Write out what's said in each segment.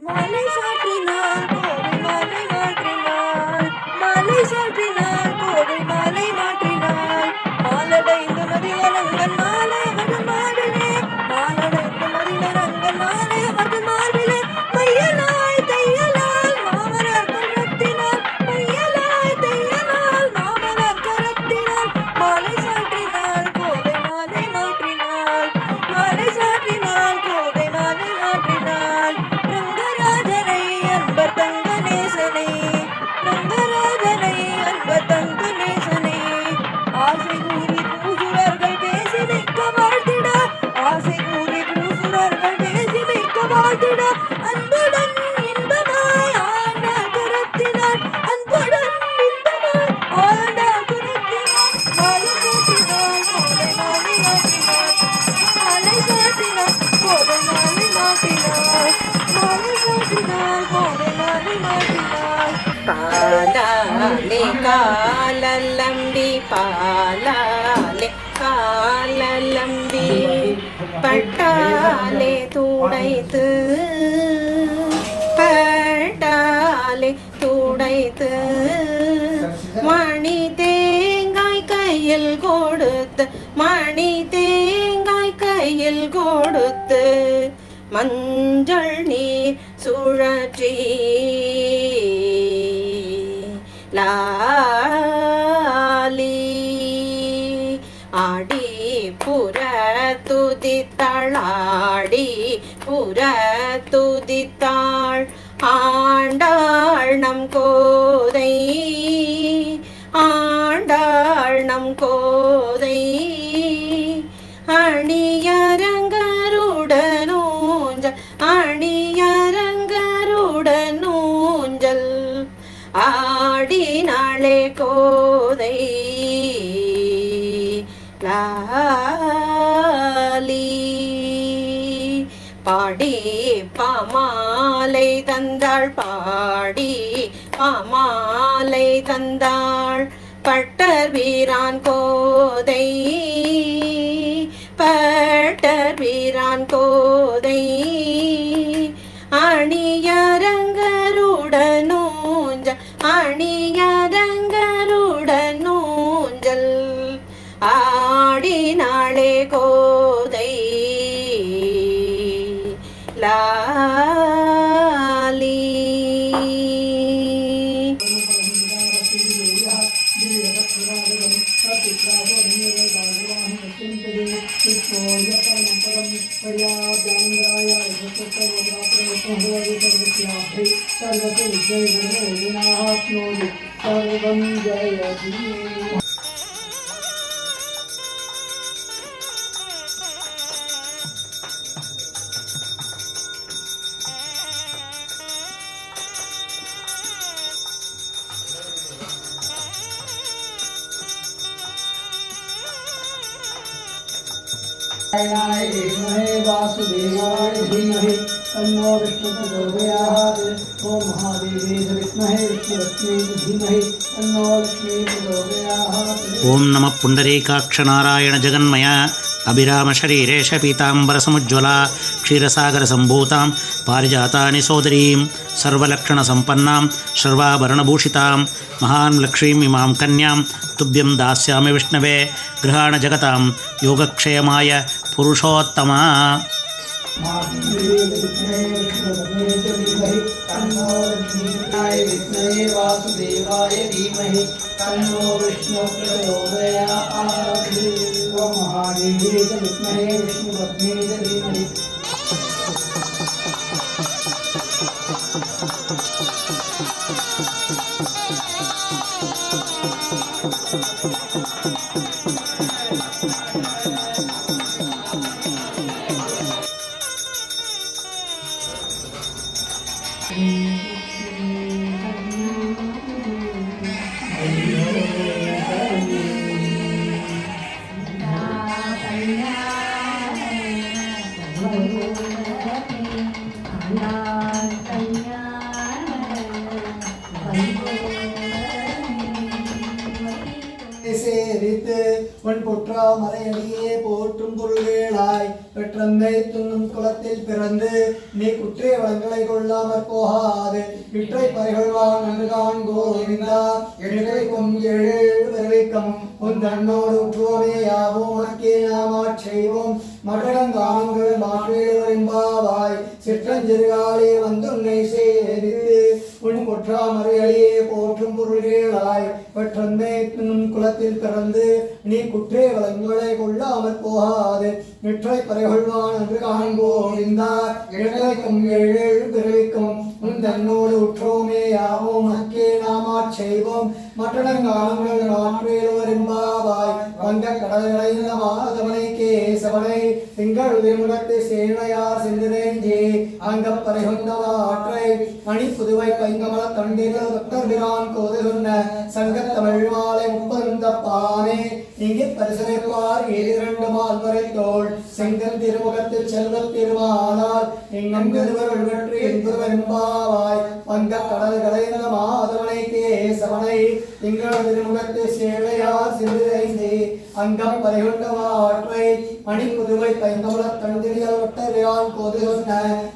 மாலை சாற்றினாள் கோவை மாலை மாற்றினாள், மாலை சாற்றினாள் கோவை மாலை மாற்றினாள். மாலடைந்த மதிலரங்கன் மாலை அவர்கள் மார்பிலே, மாலடைந்த மதிலரங்கன் மாலை அவர்கள் மார்பிலே. மையலாய் தையலால் மாமலர் கரத்தினாள், மையலாய் தையலால் மாமலர் கரத்தினாள். மாலை சாற்றினாள் கோவை மாலை மாற்றினாள், மாலை சாற்றினாள் கோவை மாலை மாற்றினாள். ரங்கராஜனை அன்பர் தங்க நேசனை, ரங்கராஜனை அன்பர் தங்க நேசனை. ஆசை கூறி பூசுரர்கள் பேசி மிக்க வாழ்த்திட, ஆசை கூறி பூசுரர்கள் பேசி மிக்க வாழ்த்திட. அன்புடன் இன்பமாய் ஆண்டாள் கரத்தினாள், அன்புடன் இன்பமாய் ஆண்டாள் கரத்தினாள். மாலை சாற்றினாள் கோவை மாலை மாற்றினாள், மாலை சாற்றினாள் கோவை மாலை மாற்றினாள், மாலை சாற்றினாள் கோவை மாலை மாற்றினாள். பாலாலே காலலம்பி, பாலாலே காலலம்பி, பட்டாலே துடைத்து, பட்டாலே துடைத்து. மணி தேங்காய் கையில் கொடுத்து, மணி தேங்காய் கையில் கொடுத்து. மஞ்சள் நீர் சுழற்றி லாலி ஆடி புற துதித்தாள், ஆடி புற துதித்தாள். ஆண்டாள் நம் கோதை, ஆண்டாள் நம் கோதை. அணியரங்கருடனூஞ்சல், அணியரங்கருடனூஞ்சல் ஆடினாளே கோதை லாலி. பாடி பாமாலை தந்தாள், பாடி பாமாலை தந்தாள். பட்டர் வீரான் கோதை, பட்டர் வீரான் கோதை. அணியரங்கருடனூஞ்சல், அணியரங்கருடனூஞ்சல் ஆடினாளே கோதை லாலி. वासुदेवाय धीमहि तन्नो विष्णु प्रचोदयात्। ओम महादेवे विद्महे विष्णुपत्नी धीमहि तन्नो लक्ष्मी प्रचोदयात्। ओम नमः पुंडरीकाक्ष नारायण जगन्मय अभिराम शरीरेश पीतांबर समुज्ज्वला क्षीरसागर संभूतां पारिजातानि सोदरीं सर्वलक्षण संपन्नां सर्वाभरणभूषितां महान् लक्ष्मीं इमां कन्यां तुभ्यं दास्यामि विष्णवे गृहाण जगतां योगक्षेमाय पुरुषोत्तमा। वासुदेवाय धीमहि तन्नो विष्णु प्रचोदयात्। ओम महादेवे विद्महे विष्णुपत्नी धीमहि। திருவடியே போற்றும் பொருள்களாய் பெற்றந்தை துண்ணும் குலத்தில் பிறந்து நீ குற்றே வளங்களை கொள்ளாமற் போகாது இற்றை பறைகொள்வான் நன்று காண்கோவிந்தா எழுவைக்கும் ஏழு பிறவிக்கும் உன் தன்னோடு உற்றோமே யாவோம் உனக்கே நாமாற் செய்வோம் மடங்காங்கள் மாற்றேவென்பாவாய் சிற்றஞ்சிறுகாலே வந்துன்னை சேரித்து உன் குற்றாமறையடியே போற்றும் பொருள்களாய் பெற்றந்தை துண்ணும் குலத்தில் பிறந்து நீ குற்றே வளங்களை கொள்ளாமற் போகாது நிற்றை பறைகொள்வான் என்று காண்போவிந்தா இழக்கும் ஏழு பிறவிக்கும் உன் தன்னோடு உற்றோமே யாவோம் அக்கே நாமாற் செய்வோம் மற்றடங்காலங்கள் மாற்றேவென்பாவாய் வங்க கடல்களைந்த மாதவனை கேசவனை திங்கள் உதிர்முகத்தை சேனையார் சென்றிரேஞ்சே அங்கப் பறைகொண்டவாற்றை மணி புதுவை பைங்கமல தண்டில் பக்தர்பிரான் கோது சொன்ன சங்கத் தமிழ் மாலை முப்பந்த பானே இங்கே பரிசனைப்பார் ஏழிரண்டு மால்வரை தோள் செங்கல் திருமுகத்தில் செல்வத் திருமாலால் இங்கம் கருவருள் வெற்றி என்பவென்பாவாய் வங்க கடல்களைந்த மாதவனை கேசவனை திங்கள் திருமுகத்தில் சேனையார் சென்றிரேஞ்சே அங்கம் பறைகொண்டவாற்றை மணி புதுவை பைங்கமல தண்டில் பக்தர்பிரான் கோது சொன்ன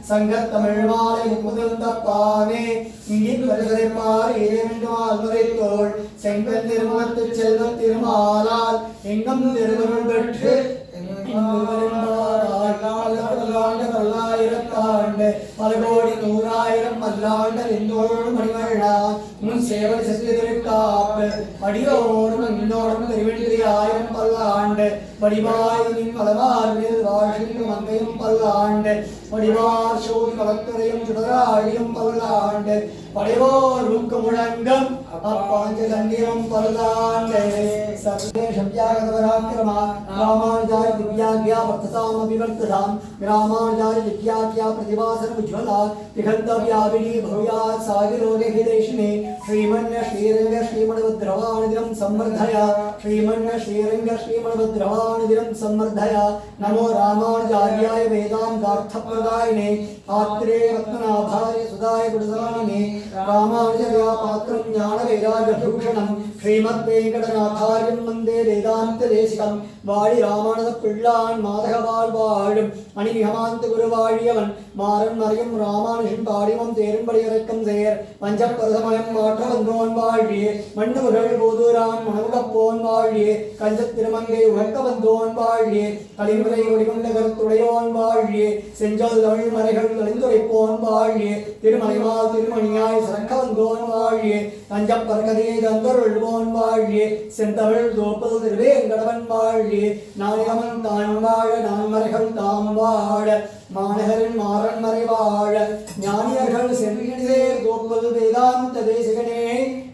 சங்கத் தமிழ் மாலை முப்பந்த பானே இங்கே பரிசனைப்பார் ஏழிரண்டு மால்வரை தோள் செங்கல் திருமுகத்தில் செல்வத் திருமாலால் எங்கம் திருவருள் பெற்று பல கோடி நூறாயிரம் பல்லாண்டு எந்தோடும் மணிவழா முன் சேவை சென்றிருக்காப்பு படியோடும் இன்னோடும் திருவெண்டி ஆயிரம் பல்லாண்டு படிவாயின் பலவாரில் வாழ்கின்ற மங்கையும் பல்லாண்டு படிவார் சோதி கலத்துறையும் சுடராழியும் பல்லாண்டு படைவோர் ஊக்கு முழங்கம் அப்பாஞ்ச தண்ணீரும் பல்லாண்டு சர்வேஷம் யாகதவராக்கிரமா ராமானுஜாய திவ்யாக்யா வர்த்ததாம் அபிவர்த்ததாம் ராமானுஜாய திவ்யாக்யா பிரதிவாசன உஜ்வலா திகந்தவ்யாபினி பவ்யாத் சாகிரோகே ஹிதேஷ்ணே ஸ்ரீமன்ய ஸ்ரீரங்க ஸ்ரீமணபத்ரவாணிதிரம் சம்மர்தயா ஸ்ரீமன்ய ஸ்ரீரங்க ஸ்ரீமணபத்ரவாணிதிரம் சம்மர்தயா நமோ ராமானுஜார்யாய வேதாந்தார்த்தப்ரதாயினே ஆத்ரே ரத்னாபாய சுதாய குடசாலினே ராமானுஜயா பாத்திரம் ஞான வைராக்யபூஷணம் ஸ்ரீமத் வெங்கடநாதாரியம் வந்தே வேதாந்த தேசிகம் வாழி ராமானுஜ பிள்ளான் மாதகவாள் வாழும் அணிவிகமாந்த குருவாழியவன் மாறன் மறையும் ராமானுஜன் பாடிமம் தேரும்படி இறக்கம் சேர் பஞ்சப்பரசமயம் மாற்ற வந்தோன் வாழியே மண்ணுகள் போதூரான் மணவுகப்போன் வாழியே கஞ்சத் திருமங்கை உழக்க வந்தோன் வாழியே கலிமுறை ஒளிகொண்ட கருத்துடையோன் வாழியே செஞ்சல் தமிழ் மறைகள் கலிந்துரைப்போன் வாழியே திருமலைமால் திருமணியாய் சிறக்க வந்தோன் வாழியே தஞ்சப்பரகதியை தந்தருள்வோன் வாழியே செந்தமிழ் தோப்பது திருவேங்கடவன் வாழியே நாயகமன் தான் வாழ நான்மறைகள் தாம் வாழ மாநகரின் மாறன் மறை வாழ ஞானியர்கள் சென்றிடே தோப்பது வேதாந்த தேசிகனே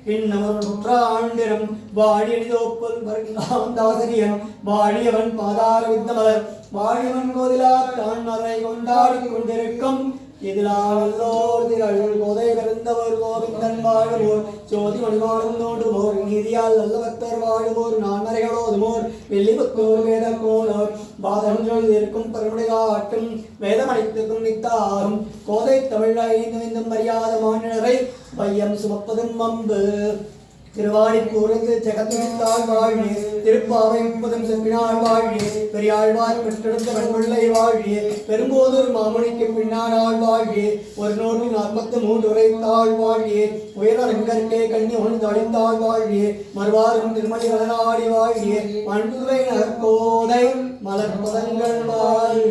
இன்னவர் நூற்றாண்டிரம் வாழியடி தோப்பல் வருகிறான் தாசரியன் வாழியவன் பாதார வித்தமர் வாழியவன் கோதிலா தான் மறை கொண்டாடி கொண்டிருக்கும் எதிலாவல்லோர் திரள் கோதை பிறந்தவர் கோவிந்தன் வாழுவோர் ஜோதி மணிவாழும் தோன்றுவோர் நீதியால் நல்ல பக்தர் வாழுவோர் நான்மறைகளோதுமோர் வெள்ளிபுத்தோர் வேதம் போனோர் பாதங்கள் இருக்கும் பருமுடி காட்டும் வேதமளித்துக்கும் நித்தாகும் கோதை தமிழ் ஐந்தும் மரியாத மாநிலரை பையம் சுமப்பதும் அம்பு திருவாடிப்பூரந்து ஜெகத்தினித்தாள் வாழி திருப்பாவை முப்பதும் செப்பினாள் வாழி பெரியாழ்வார் பெற்றெடுத்த வெண்முல்லை வாழி பெரும்போதூர் மாமுனிக்கு பின்னாள் வாழி 143 உரைத்தாள் வாழி உயரங்கற்கே கண்ணி ஒன்று அழிந்தாள் வாழி மறுவாரும் திருமணி வளநாடி வாழி மண்புதுவை நகர்கோதை மலர் பதங்கள் வாழி